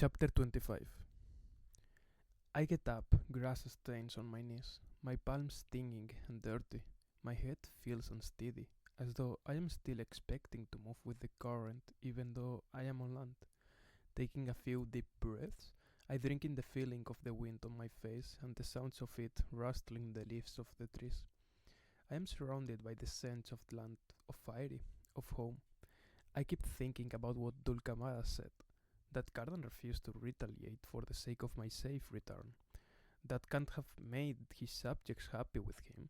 Chapter 25. I get up, grass stains on my knees, my palms stinging and dirty. My head feels unsteady, as though I am still expecting to move with the current even though I am on land. Taking a few deep breaths, I drink in the feeling of the wind on my face and the sounds of it rustling the leaves of the trees. I am surrounded by the scents of land, of fairy, of home. I keep thinking about what Dulcamara said, that Cardan refused to retaliate for the sake of my safe return. That can't have made his subjects happy with him.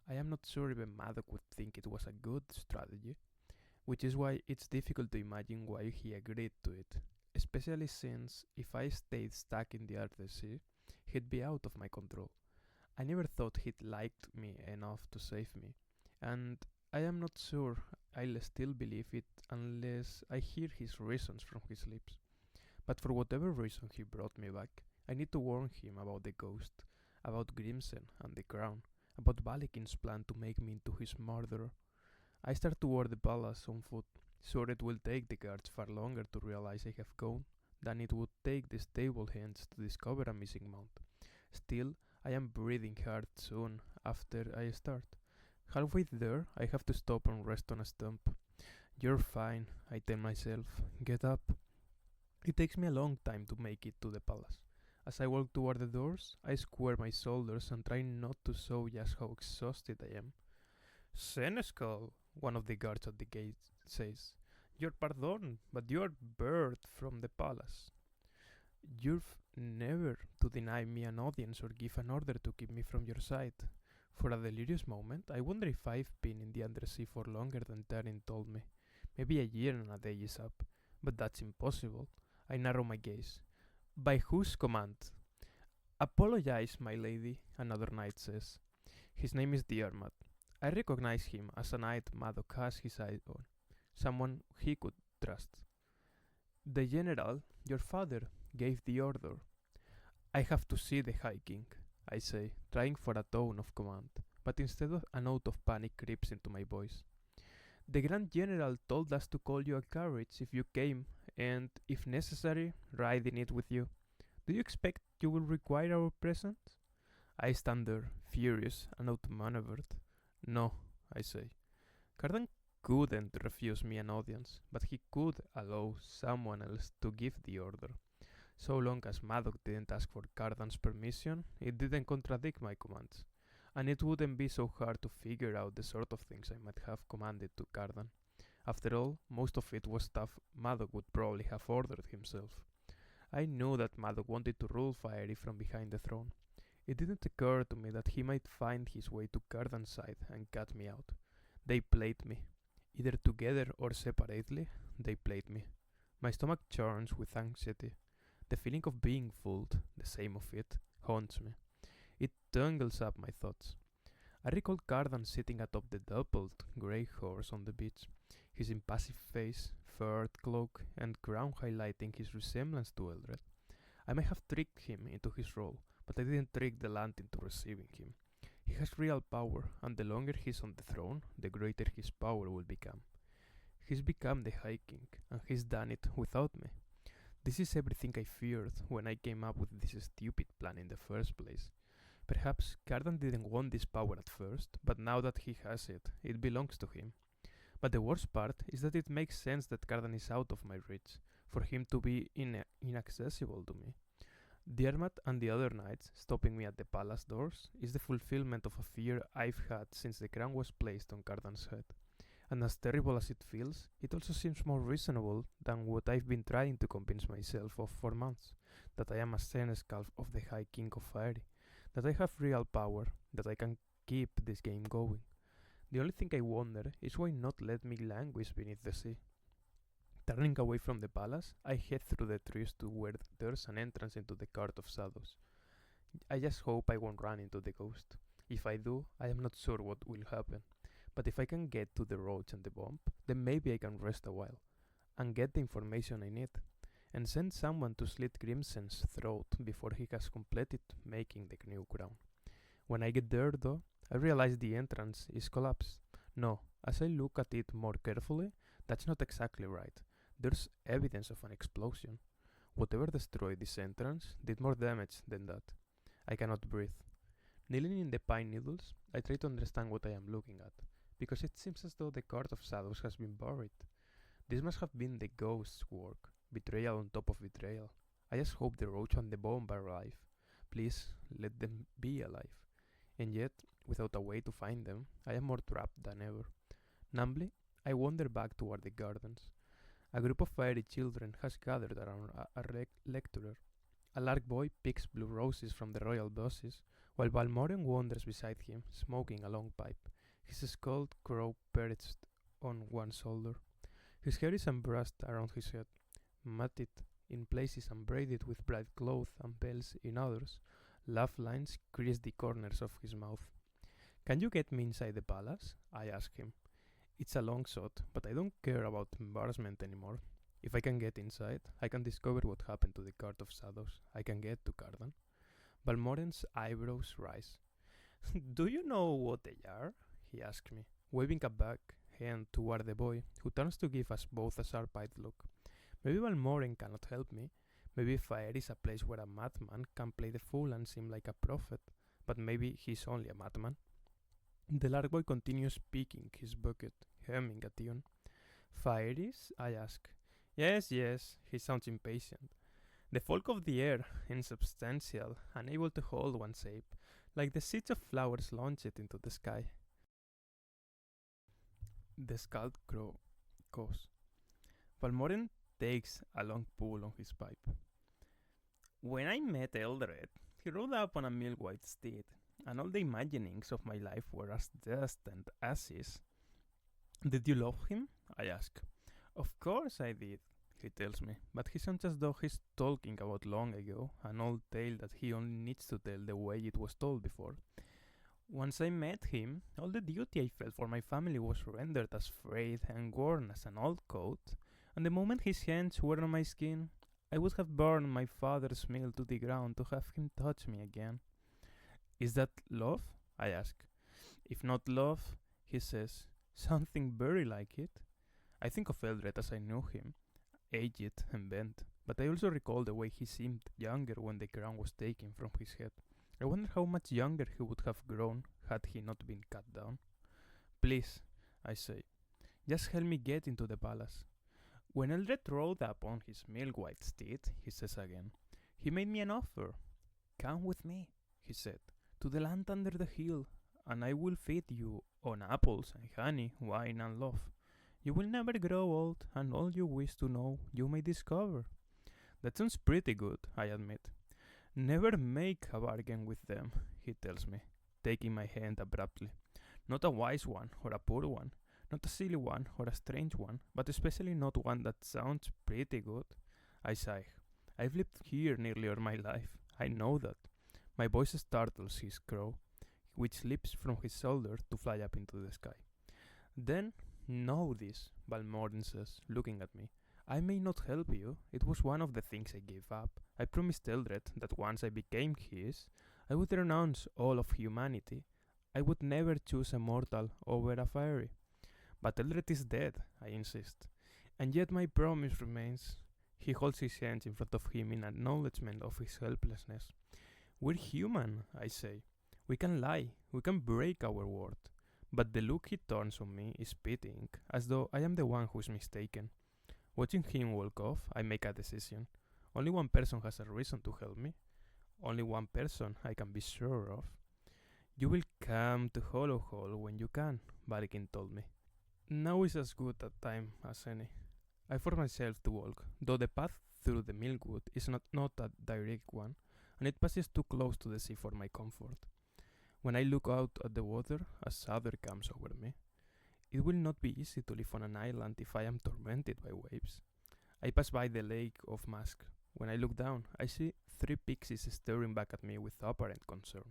I am not sure even Maddock would think it was a good strategy, which is why it's difficult to imagine why he agreed to it, especially since if I stayed stuck in the Sea, he'd be out of my control. I never thought he'd liked me enough to save me, and I am not sure I'll still believe it unless I hear his reasons from his lips. But for whatever reason he brought me back, I need to warn him about the ghost, about Grimsen and the crown, about Balekin's plan to make me into his murderer. I start toward the palace on foot, sure it will take the guards far longer to realize I have gone than it would take the stable hands to discover a missing mount. Still, I am breathing hard soon after I start. Halfway there, I have to stop and rest on a stump. You're fine, I tell myself. Get up. It takes me a long time to make it to the palace. As I walk toward the doors, I square my shoulders and try not to show just how exhausted I am. Senescal, one of the guards at the gate says. Your pardon, but you are barred from the palace. You've never to deny me an audience or give an order to keep me from your sight. For a delirious moment, I wonder if I've been in the Undersea for longer than Tarin told me. Maybe a year and a day is up, but that's impossible. I narrow my gaze. By whose command? Apologize, my lady, another knight says. His name is Diarmid. I recognize him as a knight Maddock has his eye on, someone he could trust. The general, your father, gave the order. I have to see the High King, I say, trying for a tone of command, but instead of a note of panic creeps into my voice. The Grand General told us to call you a carriage if you came, and, if necessary, ride in it with you. Do you expect you will require our presence? I stand there, furious and outmaneuvered. No, I say. Cardan couldn't refuse me an audience, but he could allow someone else to give the order. So long as Maddock didn't ask for Cardan's permission, it didn't contradict my commands, and it wouldn't be so hard to figure out the sort of things I might have commanded to Cardan. After all, most of it was stuff Maddock would probably have ordered himself. I knew that Maddock wanted to rule Fiery from behind the throne. It didn't occur to me that he might find his way to Cardan's side and cut me out. They played me. Either together or separately, they played me. My stomach churns with anxiety. The feeling of being fooled, the same of it, haunts me. It tangles up my thoughts. I recall Cardan sitting atop the dappled grey horse on the beach, his impassive face, furred cloak, and crown highlighting his resemblance to Eldred. I may have tricked him into his role, but I didn't trick the land into receiving him. He has real power, and the longer he's on the throne, the greater his power will become. He's become the High King, and he's done it without me. This is everything I feared when I came up with this stupid plan in the first place. Perhaps Cardan didn't want this power at first, but now that he has it, it belongs to him. But the worst part is that it makes sense that Cardan is out of my reach, for him to be inaccessible to me. Diarmid and the other knights stopping me at the palace doors is the fulfillment of a fear I've had since the crown was placed on Cardan's head. And as terrible as it feels, it also seems more reasonable than what I've been trying to convince myself of for months, that I am a senescal of the High King of Fairy, that I have real power, that I can keep this game going. The only thing I wonder is why not let me languish beneath the sea. Turning away from the palace, I head through the trees to where there's an entrance into the Court of Shadows. I just hope I won't run into the ghost. If I do, I am not sure what will happen. But if I can get to the roach and the bomb, then maybe I can rest a while, and get the information I need, and send someone to slit Grimsen's throat before he has completed making the new crown. When I get there, though, I realize the entrance is collapsed. No, as I look at it more carefully, that's not exactly right. There's evidence of an explosion. Whatever destroyed this entrance did more damage than that. I cannot breathe. Kneeling in the pine needles, I try to understand what I am looking at, because it seems as though the Court of Shadows has been buried. This must have been the ghost's work, betrayal on top of betrayal. I just hope the roach and the bomb are alive. Please, let them be alive. And yet, without a way to find them, I am more trapped than ever. Numbly, I wander back toward the gardens. A group of fiery children has gathered around a lecturer. A lark boy picks blue roses from the royal vases, while Balmoren wanders beside him, smoking a long pipe, his skulled crow perched on one shoulder. His hair is unbrushed around his head, matted in places and braided with bright cloth and bells in others. Laugh lines crease the corners of his mouth. Can you get me inside the palace? I ask him. It's a long shot, but I don't care about embarrassment anymore. If I can get inside, I can discover what happened to the Court of Shadows. I can get to Cardan. Balmoren's eyebrows rise. Do you know what they are? He asks me, waving a back hand toward the boy, who turns to give us both a sharp-eyed look. Maybe Balmoren cannot help me. Maybe fire is a place where a madman can play the fool and seem like a prophet, but maybe he's only a madman. The lark boy continues picking his bucket, humming a tune. Fieries? I ask. Yes, yes, he sounds impatient. The folk of the air, insubstantial, unable to hold one shape, like the seeds of flowers launched into the sky. The scald crow caws. Balmoren takes a long pull on his pipe. When I met Eldred, he rode up on a milk-white steed, and all the imaginings of my life were as dust and ashes. Did you love him? I ask. Of course I did, he tells me, but he sounds as though he's talking about long ago, an old tale that he only needs to tell the way it was told before. Once I met him, all the duty I felt for my family was rendered as frayed and worn as an old coat, and the moment his hands were on my skin, I would have burned my father's mill to the ground to have him touch me again. Is that love? I ask. If not love, he says, something very like it. I think of Eldred as I knew him, aged and bent, but I also recall the way he seemed younger when the crown was taken from his head. I wonder how much younger he would have grown had he not been cut down. Please, I say, just help me get into the palace. When Eldred rode up on his milk-white steed, he says again, he made me an offer. Come with me, he said, to the land under the hill, and I will feed you on apples and honey, wine and love. You will never grow old, and all you wish to know you may discover. That sounds pretty good, I admit. Never make a bargain with them, he tells me, taking my hand abruptly. Not a wise one or a poor one, not a silly one or a strange one, but especially not one that sounds pretty good. I sigh. I've lived here nearly all my life. I know that. My voice startles his crow, which leaps from his shoulder to fly up into the sky. Then, know this, Balmoren says, looking at me. I may not help you. It was one of the things I gave up. I promised Eldred that once I became his, I would renounce all of humanity. I would never choose a mortal over a fairy. But Eldred is dead, I insist. And yet my promise remains. He holds his hands in front of him in acknowledgement of his helplessness. We're human, I say. We can lie, we can break our word. But the look he turns on me is pitying, as though I am the one who's mistaken. Watching him walk off, I make a decision. Only one person has a reason to help me. Only one person I can be sure of. You will come to Hollow Hall when you can, Balekin told me. Now is as good a time as any. I force myself to walk, though the path through the milkwood is not a direct one, and it passes too close to the sea for my comfort. When I look out at the water, a shudder comes over me. It will not be easy to live on an island if I am tormented by waves. I pass by the lake of Mask. When I look down, I see 3 pixies staring back at me with apparent concern.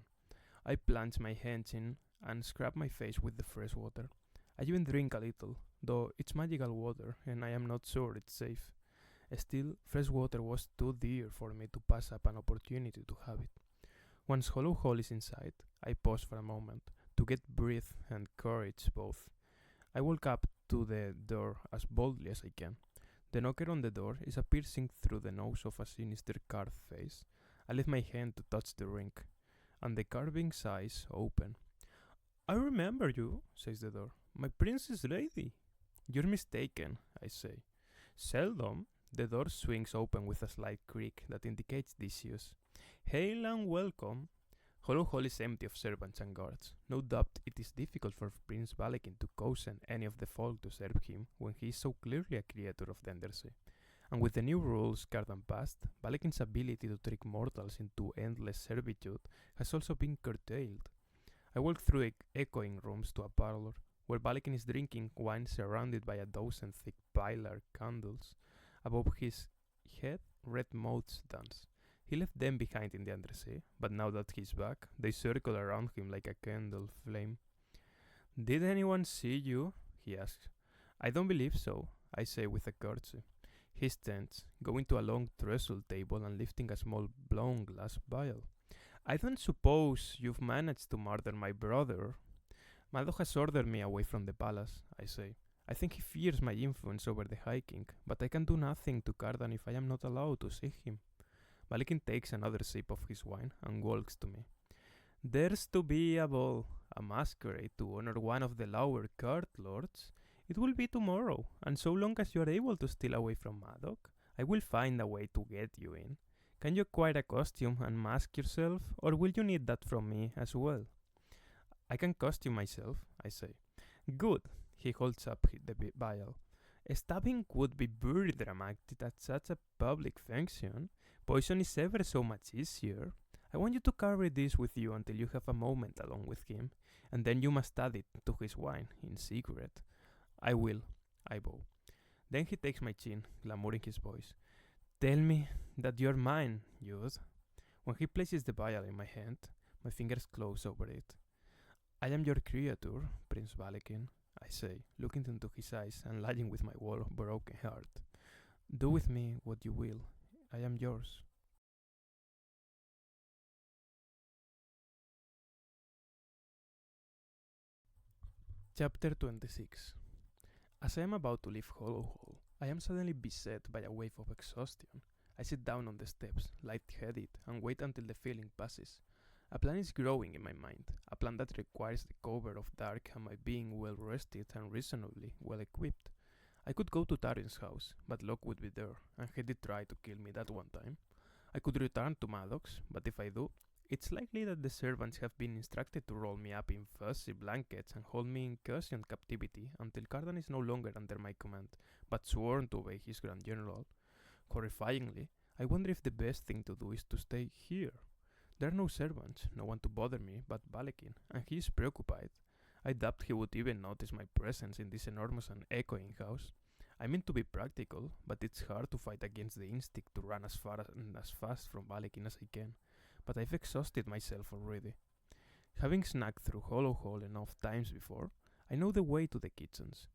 I plunge my hands in and scrub my face with the fresh water. I even drink a little, though it's magical water and I am not sure it's safe. Still, fresh water was too dear for me to pass up an opportunity to have it. Once Hollow Hall is in sight, I pause for a moment to get breath and courage both. I walk up to the door as boldly as I can. The knocker on the door is a piercing through the nose of a sinister carved face. I lift my hand to touch the ring, and the carving's eyes open. I remember you, says the door. My princess lady. You're mistaken, I say. Seldom. The door swings open with a slight creak that indicates disuse. Hail and welcome. Hollow Hall is empty of servants and guards. No doubt it is difficult for Prince Balekin to cozen any of the folk to serve him when he is so clearly a creature of the Undersea. And with the new rules Cardan passed, Balekin's ability to trick mortals into endless servitude has also been curtailed. I walk through echoing rooms to a parlor, where Balekin is drinking wine surrounded by a dozen thick pilar candles. Above his head, red moths dance. He left them behind in the Undersea, but now that he's back, they circle around him like a candle flame. Did anyone see you? He asks. I don't believe so, I say with a curtsy. He stands, going to a long trestle table and lifting a small blown glass vial. I don't suppose you've managed to murder my brother. Madog has ordered me away from the palace, I say. I think he fears my influence over the High King, but I can do nothing to Cardan if I am not allowed to see him. Balekin takes another sip of his wine and walks to me. There's to be a ball, a masquerade to honor one of the lower court lords. It will be tomorrow, and so long as you are able to steal away from Madog, I will find a way to get you in. Can you acquire a costume and mask yourself, or will you need that from me as well? I can costume myself, I say. Good, he holds up the vial. Stabbing would be very dramatic at such a public function. Poison is ever so much easier. I want you to carry this with you until you have a moment alone with him, and then you must add it to his wine in secret. I will, I bow. Then he takes my chin, glamour in his voice. Tell me that you're mine, youth. When he places the vial in my hand, my fingers close over it. I am your creature, Prince Balekin, I say, looking into his eyes and lying with my broken heart. Do with me what you will. I am yours. Chapter 26. As I am about to leave Hollow Hall, I am suddenly beset by a wave of exhaustion. I sit down on the steps, light-headed, and wait until the feeling passes. A plan is growing in my mind, a plan that requires the cover of dark and my being well rested and reasonably well equipped. I could go to Tarin's house, but Locke would be there, and he did try to kill me that one time. I could return to Maddox, but if I do, it's likely that the servants have been instructed to roll me up in fuzzy blankets and hold me in cushioned captivity until Cardan is no longer under my command, but sworn to obey his Grand General. Horrifyingly, I wonder if the best thing to do is to stay here. There are no servants, no one to bother me but Balekin, and he is preoccupied. I doubt he would even notice my presence in this enormous and echoing house. I mean to be practical, but it's hard to fight against the instinct to run as far and as fast from Balekin as I can. But I've exhausted myself already. Having snuck through Hollow Hall enough times before, I know the way to the kitchens.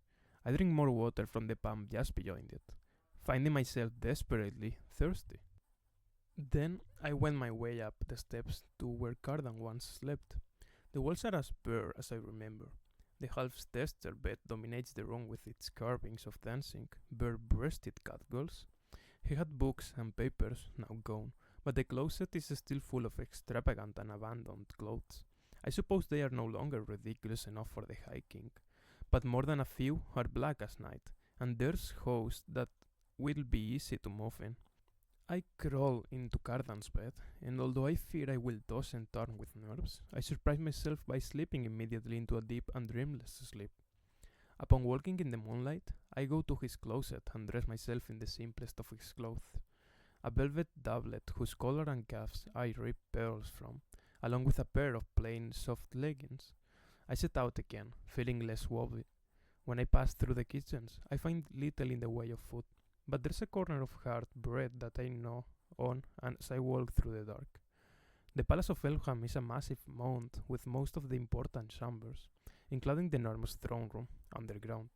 I drink more water from the pump just beyond it, finding myself desperately thirsty. Then I went my way up the steps to where Cardan once slept. The walls are as bare as I remember. The half-tester bed dominates the room with its carvings of dancing, bare-breasted catgirls. He had books and papers, now gone, but the closet is still full of extravagant and abandoned clothes. I suppose they are no longer ridiculous enough for the High King, but more than a few are black as night, and there's hosts that will be easy to move in. I crawl into Cardan's bed, and although I fear I will toss and turn with nerves, I surprise myself by slipping immediately into a deep and dreamless sleep. Upon walking in the moonlight, I go to his closet and dress myself in the simplest of his clothes. A velvet doublet whose collar and cuffs I rip pearls from, along with a pair of plain, soft leggings. I set out again, feeling less wobbly. When I pass through the kitchens, I find little in the way of food, but there's a corner of hard bread that I gnaw on as I walk through the dark. The Palace of Elham is a massive mound with most of the important chambers, including the enormous throne room, underground.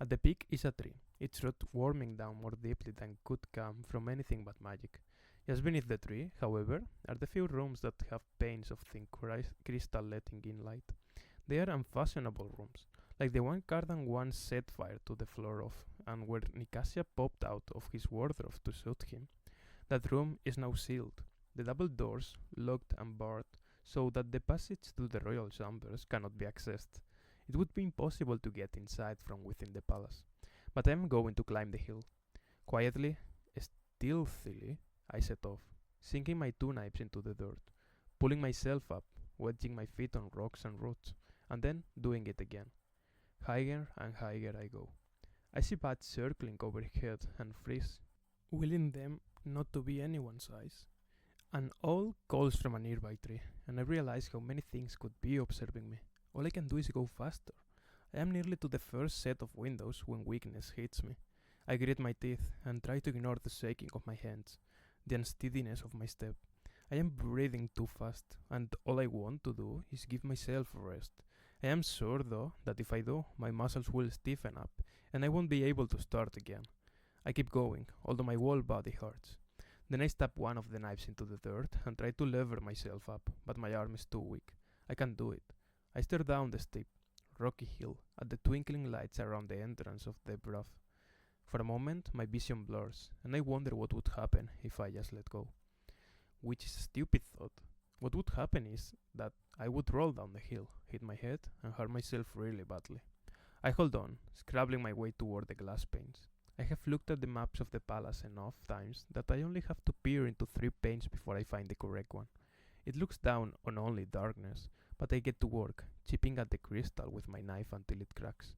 At the peak is a tree, its root warming down more deeply than could come from anything but magic. Just beneath the tree, however, are the few rooms that have panes of thin crystal letting in light. They are unfashionable rooms, like the one Cardan once set fire to the floor of and where Nicasia popped out of his wardrobe to shoot him. That room is now sealed, the double doors locked and barred, so that the passage to the royal chambers cannot be accessed. It would be impossible to get inside from within the palace. But I am going to climb the hill. Quietly, stealthily, I set off, sinking my two knives into the dirt, pulling myself up, wedging my feet on rocks and roots, and then doing it again. Higher and higher I go. I see bats circling overhead and freeze, willing them not to be anyone's eyes. An owl calls from a nearby tree, and I realize how many things could be observing me. All I can do is go faster. I am nearly to the first set of windows when weakness hits me. I grit my teeth and try to ignore the shaking of my hands, the unsteadiness of my step. I am breathing too fast, and all I want to do is give myself a rest. I am sure, though, that if I do, my muscles will stiffen up, and I won't be able to start again. I keep going, although my whole body hurts. Then I stab one of the knives into the dirt and try to lever myself up, but my arm is too weak. I can't do it. I stare down the steep, rocky hill at the twinkling lights around the entrance of the bluff. For a moment, my vision blurs, and I wonder what would happen if I just let go. Which is a stupid thought. What would happen is that I would roll down the hill, hit my head, and hurt myself really badly. I hold on, scrabbling my way toward the glass panes. I have looked at the maps of the palace enough times that I only have to peer into 3 panes before I find the correct one. It looks down on only darkness, but I get to work, chipping at the crystal with my knife until it cracks.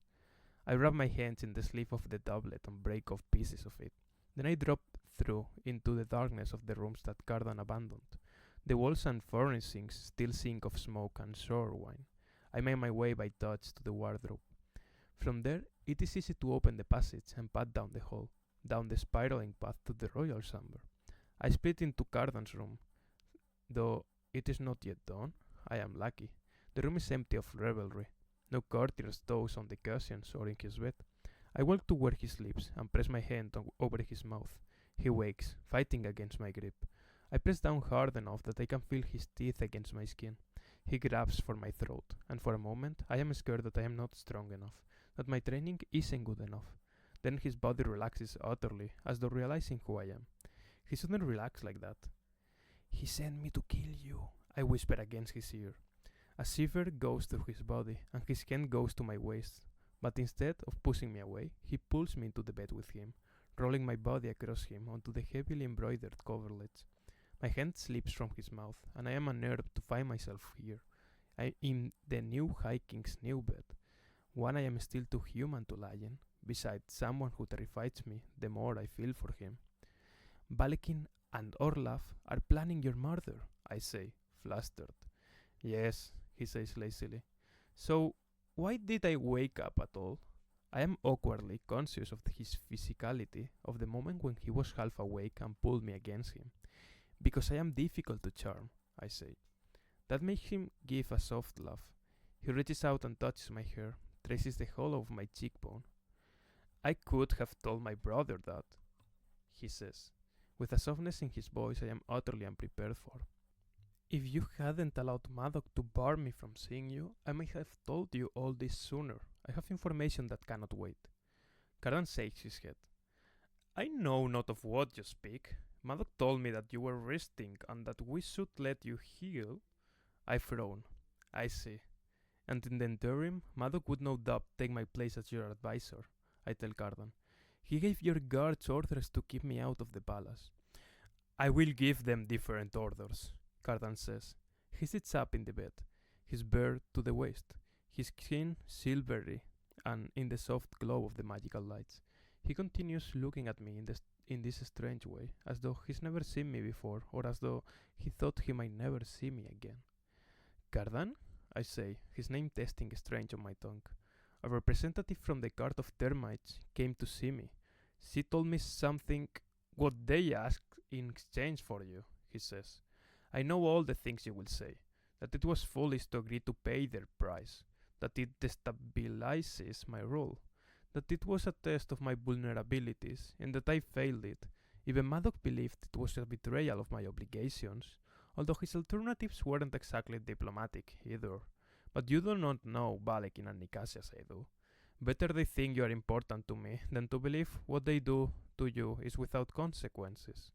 I wrap my hands in the sleeve of the doublet and break off pieces of it. Then I drop through into the darkness of the rooms that Cardan abandoned. The walls and furnishings still stink of smoke and sour wine. I make my way by touch to the wardrobe. From there, it is easy to open the passage and path down the hall, down the spiraling path to the royal chamber. I split into Cardan's room. Though it is not yet dawn, I am lucky. The room is empty of revelry. No courtiers doze on the cushions or in his bed. I walk to where he sleeps and press my hand over his mouth. He wakes, fighting against my grip. I press down hard enough that I can feel his teeth against my skin. He grabs for my throat, and for a moment I am scared that I am not strong enough, that my training isn't good enough. Then his body relaxes utterly, as though realizing who I am. He shouldn't relax like that. "He sent me to kill you," I whisper against his ear. A shiver goes through his body, and his hand goes to my waist. But instead of pushing me away, he pulls me into the bed with him, rolling my body across him onto the heavily embroidered coverlets. My hand slips from his mouth, and I am unnerved to find myself here. I am in the new High King's new bed, one I am still too human to lie in, beside someone who terrifies me the more I feel for him. "Balekin and Orlaf are planning your murder," I say, flustered. "Yes," he says lazily. "So, why did I wake up at all?" I am awkwardly conscious of his physicality, of the moment when he was half awake and pulled me against him. "Because I am difficult to charm," I say. That makes him give a soft laugh. He reaches out and touches my hair, traces the hollow of my cheekbone. "I could have told my brother that," he says, with a softness in his voice I am utterly unprepared for. "If you hadn't allowed Maddox to bar me from seeing you, I might have told you all this sooner. I have information that cannot wait." Cardan shakes his head. "I know not of what you speak. Maddox told me that you were resting and that we should let you heal." I frown. "I see. And in the interim, Maddox would no doubt take my place as your advisor," I tell Cardan. "He gave your guards orders to keep me out of the palace." "I will give them different orders," Cardan says. He sits up in the bed, his bare to the waist, his skin silvery and in the soft glow of the magical lights. He continues looking at me in this strange way, as though he's never seen me before, or as though he thought he might never see me again. "Cardan?" I say, his name tasting strange on my tongue. "A representative from the Guard of Termites came to see me. She told me something, what they asked in exchange for you," he says. "I know all the things you will say, that it was foolish to agree to pay their price, that it destabilizes my role, that it was a test of my vulnerabilities, and that I failed it. Even Maddox believed it was a betrayal of my obligations, although his alternatives weren't exactly diplomatic either. But you do not know Balekin and Nicasia as I do. Better they think you are important to me than to believe what they do to you is without consequences.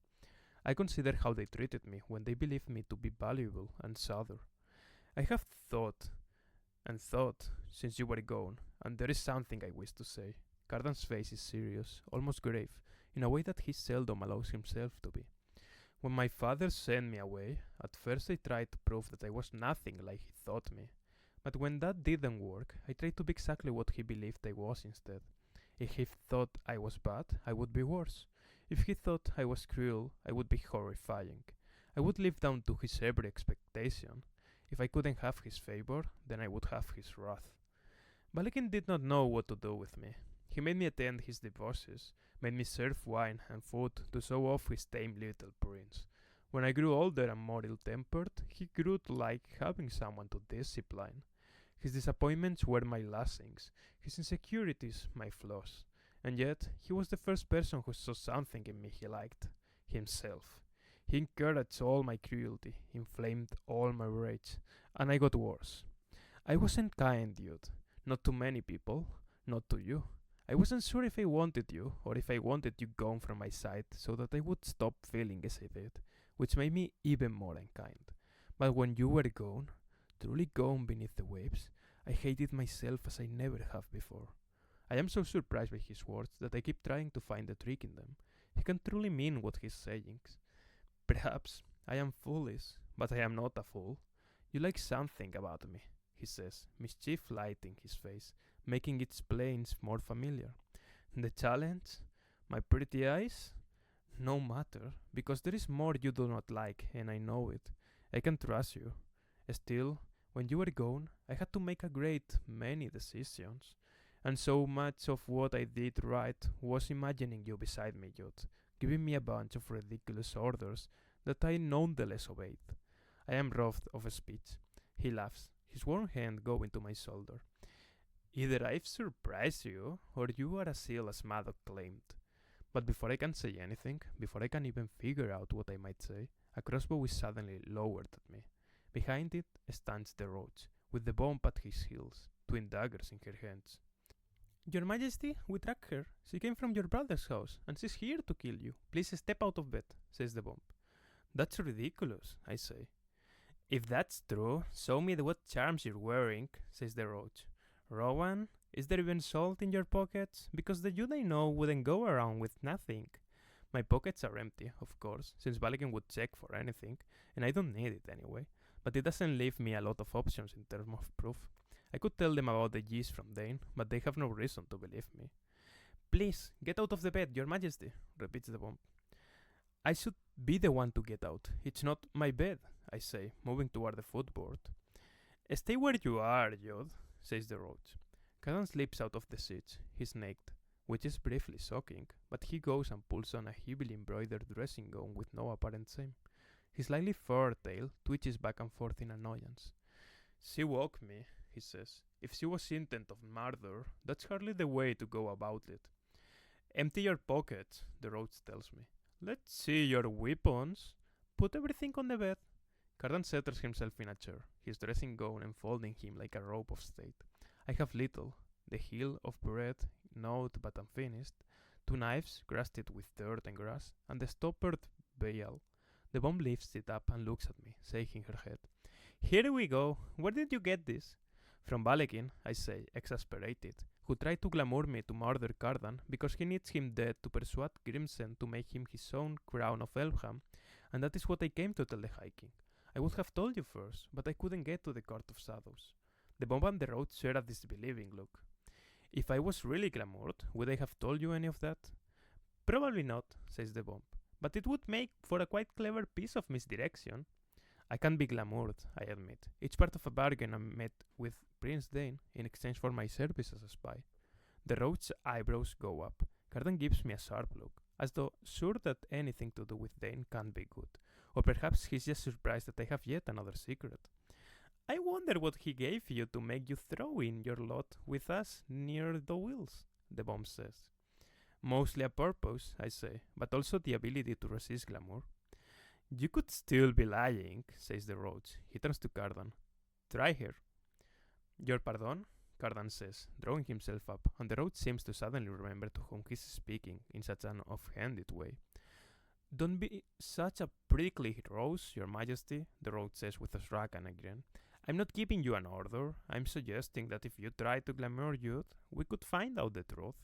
I consider how they treated me when they believed me to be valuable and shudder. I have thought and thought since you were gone, and there is something I wish to say. Cardan's face is serious, almost grave, in a way that he seldom allows himself to be. When my father sent me away, at first I tried to prove that I was nothing like he thought me. But when that didn't work, I tried to be exactly what he believed I was instead. If he thought I was bad, I would be worse. If he thought I was cruel, I would be horrifying. I would live down to his every expectation. If I couldn't have his favor, then I would have his wrath. Balekin did not know what to do with me. He made me attend his divorces, made me serve wine and food to show off his tame little prince. When I grew older and more ill-tempered, he grew to like having someone to discipline. His disappointments were my lashings, his insecurities my flaws. And yet, he was the first person who saw something in me he liked. Himself. He encouraged all my cruelty, inflamed all my rage, and I got worse. I wasn't kind, dude. Not to many people, not to you. I wasn't sure if I wanted you, or if I wanted you gone from my side so that I would stop feeling as I did, which made me even more unkind. But when you were gone, truly gone beneath the waves, I hated myself as I never have before. I am so surprised by his words that I keep trying to find the trick in them. He can truly mean what he's saying. Perhaps I am foolish, but I am not a fool. You like something about me, he says, mischief lighting his face, making its planes more familiar. The challenge? My pretty eyes? No matter, because there is more you do not like, and I know it. I can trust you. Still, when you were gone, I had to make a great many decisions. And so much of what I did right was imagining you beside me, Jude, giving me a bunch of ridiculous orders that I nonetheless obeyed. I am robbed of speech. He laughs, his warm hand going to my shoulder. Either I've surprised you, or you are as ill as Maddox claimed. But before I can say anything, before I can even figure out what I might say, a crossbow is suddenly lowered at me. Behind it stands the roach, with the bomb at his heels, twin daggers in her hands. Your Majesty, we track her. She came from your brother's house, and she's here to kill you. Please step out of bed, says the bomb. That's ridiculous, I say. If that's true, show me what charms you're wearing, says the roach. Rowan, is there even salt in your pockets? Because the Jude I know wouldn't go around with nothing. My pockets are empty, of course, since Balekin would check for anything, and I don't need it anyway. But it doesn't leave me a lot of options in terms of proof. I could tell them about the G's from Dane, but they have no reason to believe me. Please, get out of the bed, your Majesty, repeats the bomb. I should be the one to get out. It's not my bed, I say, moving toward the footboard. Stay where you are, Jude, says the roach. Cardan slips out of the seat. He's naked, which is briefly shocking, but he goes and pulls on a heavily embroidered dressing gown with no apparent shame. His slightly furred tail twitches back and forth in annoyance. She woke me, he says. If she was intent of murder, that's hardly the way to go about it. Empty your pockets, the roach tells me. Let's see your weapons. Put everything on the bed. Cardan settles himself in a chair, his dressing gown enfolding him like a robe of state. I have little, the heel of bread, gnawed but unfinished, 2 knives crusted with dirt and grass, and the stoppered veil. The bomb lifts it up and looks at me, shaking her head. Here we go. Where did you get this? From Balekin, I say, exasperated, who tried to glamour me to murder Cardan because he needs him dead to persuade Grimsen to make him his own crown of Elfham, and that is what I came to tell the High King. I would have told you first, but I couldn't get to the Court of Shadows. The bomb and the road share a disbelieving look. If I was really glamoured, would I have told you any of that? Probably not, says the bomb, but it would make for a quite clever piece of misdirection. I can be glamoured, I admit. It's part of a bargain I made with Prince Dane in exchange for my service as a spy. The roach's eyebrows go up. Cardan gives me a sharp look, as though sure that anything to do with Dane can't be good. Or perhaps he's just surprised that I have yet another secret. I wonder what he gave you to make you throw in your lot with us near the wheels, the bomb says. Mostly a purpose, I say, but also the ability to resist glamour. You could still be lying, says the roach. He turns to Cardan. Try her. Your pardon? Cardan says, drawing himself up, and the roach seems to suddenly remember to whom he's speaking in such an off-handed way. Don't be such a prickly rose, your majesty, the roach says with a shrug and a grin. I'm not giving you an order. I'm suggesting that if you try to glamour youth, we could find out the truth.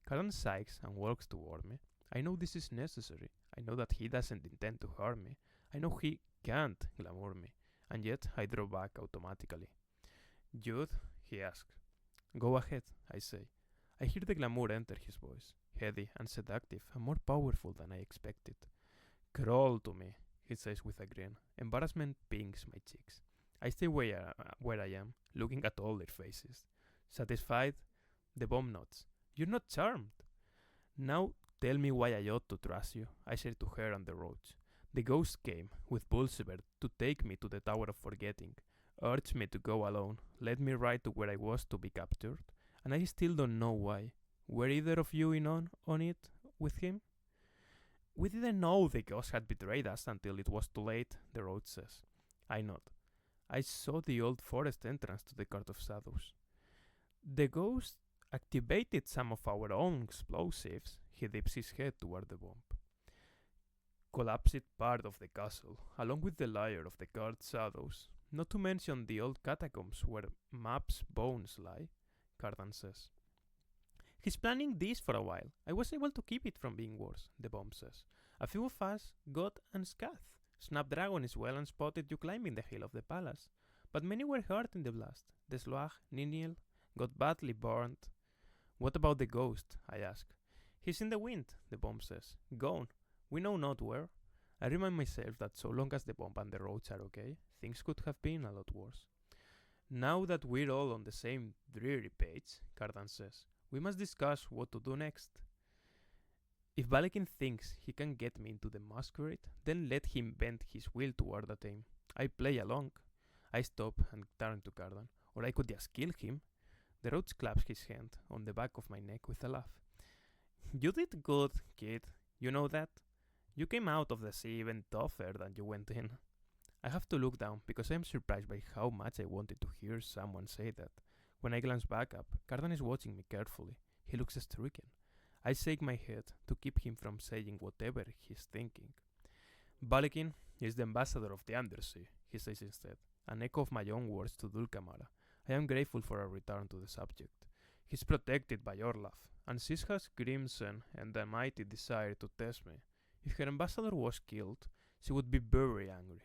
Cardan sighs and walks toward me. I know this is necessary. I know that he doesn't intend to harm me. I know he can't glamour me. And yet I draw back automatically. Youth? He asks. Go ahead, I say. I hear the glamour enter his voice, heady and seductive and more powerful than I expected. Crawl to me, he says with a grin. Embarrassment pings my cheeks. I stay where I am, looking at all their faces. Satisfied? The bomb nods. You're not charmed. Now tell me why I ought to trust you, I say to her and the roach. The ghost came, with Pulsiver, to take me to the Tower of Forgetting, urged me to go alone, led me right to where I was to be captured, and I still don't know why. Were either of you in on it with him? We didn't know the ghost had betrayed us until it was too late, the roach says. I nod. I saw the old forest entrance to the Court of Shadows. The ghost activated some of our own explosives. He dips his head toward the bomb. Collapsed part of the castle, along with the lair of the Court Shadows, not to mention the old catacombs where Map's bones lie, Cardan says. He's planning this for a while. I was able to keep it from being worse, the bomb says. A few of us got unscathed. Snapdragon is well and spotted you climbing the hill of the palace, but many were hurt in the blast. The Sluag, Niniel, got badly burned. What about the ghost? I ask. He's in the wind, the bomb says. Gone. We know not where. I remind myself that so long as the bomb and the roads are okay, things could have been a lot worse. Now that we're all on the same dreary page, Cardan says, we must discuss what to do next. If Balekin thinks he can get me into the masquerade, then let him bend his will toward that aim. I play along. I stop and turn to Cardan, or I could just kill him. The roach claps his hand on the back of my neck with a laugh. You did good, kid. You know that? You came out of the sea even tougher than you went in. I have to look down because I am surprised by how much I wanted to hear someone say that. When I glance back up, Cardan is watching me carefully. He looks stricken. I shake my head to keep him from saying whatever he's thinking. Balekin is the ambassador of the Undersea, he says instead, an echo of my own words to Dulcamara. I am grateful for a return to the subject. He's protected by Orlaf, and she has crimson and a mighty desire to test me. If her ambassador was killed, she would be very angry.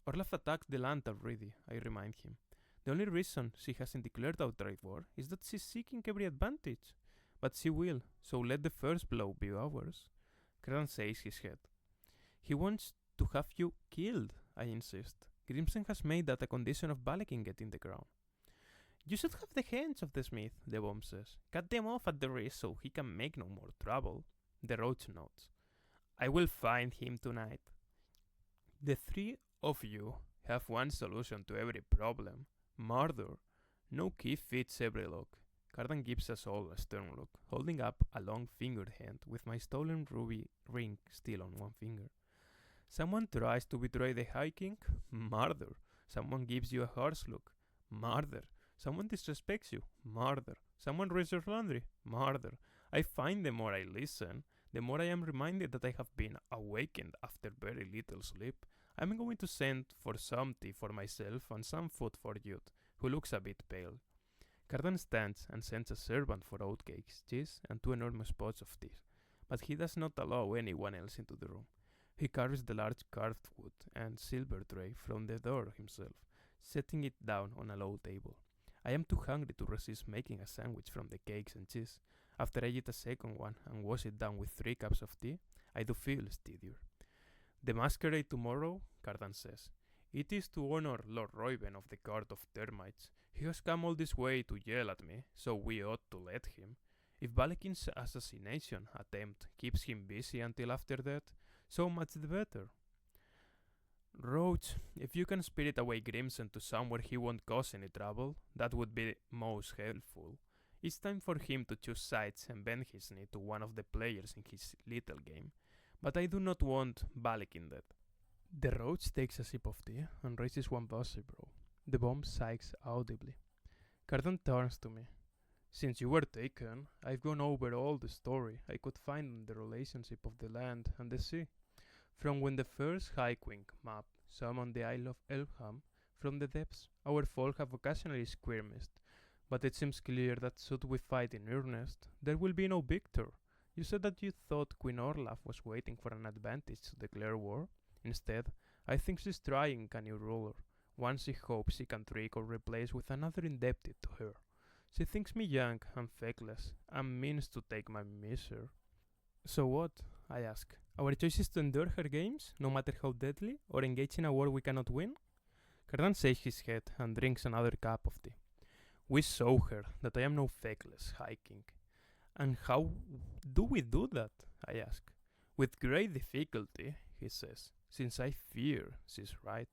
Orlaf attacked the land already, I remind him. The only reason she hasn't declared outright war is that she's seeking every advantage. But she will, so let the first blow be ours. Cardan shakes his head. He wants to have you killed, I insist. Crimson has made that a condition of Balekin getting the crown. You should have the hands of the smith, the bomb says. Cut them off at the wrist so he can make no more trouble. The roach nods. I will find him tonight. The three of you have one solution to every problem. Murder. No key fits every lock. Cardan gives us all a stern look, holding up a long-fingered hand with my stolen ruby ring still on one finger. Someone tries to betray the High King? Murder. Someone gives you a harsh look? Murder. Someone disrespects you? Murder. Someone raises your laundry? Murder. I find the more I listen, the more I am reminded that I have been awakened after very little sleep. I'm going to send for some tea for myself and some food for Youth, who looks a bit pale. Cardan stands and sends a servant for oatcakes, cheese, and 2 enormous pots of tea, but he does not allow anyone else into the room. He carries the large carved wood and silver tray from the door himself, setting it down on a low table. I am too hungry to resist making a sandwich from the cakes and cheese. After I eat a second one and wash it down with 3 cups of tea, I do feel steadier. The masquerade tomorrow, Cardan says. It is to honor Lord Reuben of the Court of Termites. He has come all this way to yell at me, so we ought to let him. If Balekin's assassination attempt keeps him busy until after that, so much the better. Roach, if you can spirit away Grimson to somewhere he won't cause any trouble, that would be most helpful. It's time for him to choose sides and bend his knee to one of the players in his little game, but I do not want Balekin dead. The roach takes a sip of tea and raises one eyebrow. The bomb sighs audibly. Cardan turns to me. Since you were taken, I've gone over all the story I could find on the relationship of the land and the sea. From when the first Highwing map summoned the Isle of Elfham from the depths, our folk have occasionally skirmished, but it seems clear that should we fight in earnest, there will be no victor. You said that you thought Queen Orlaf was waiting for an advantage to declare war. Instead, I think she's trying a new ruler, one she hopes she can trick or replace with another indebted to her. She thinks me young and feckless, and means to take my measure. So what? I ask. Our choice is to endure her games, no matter how deadly, or engage in a war we cannot win? Cardan shakes his head and drinks another cup of tea. We show her that I am no feckless High King. And how do we do that? I ask. With great difficulty, he says, since I fear she's right.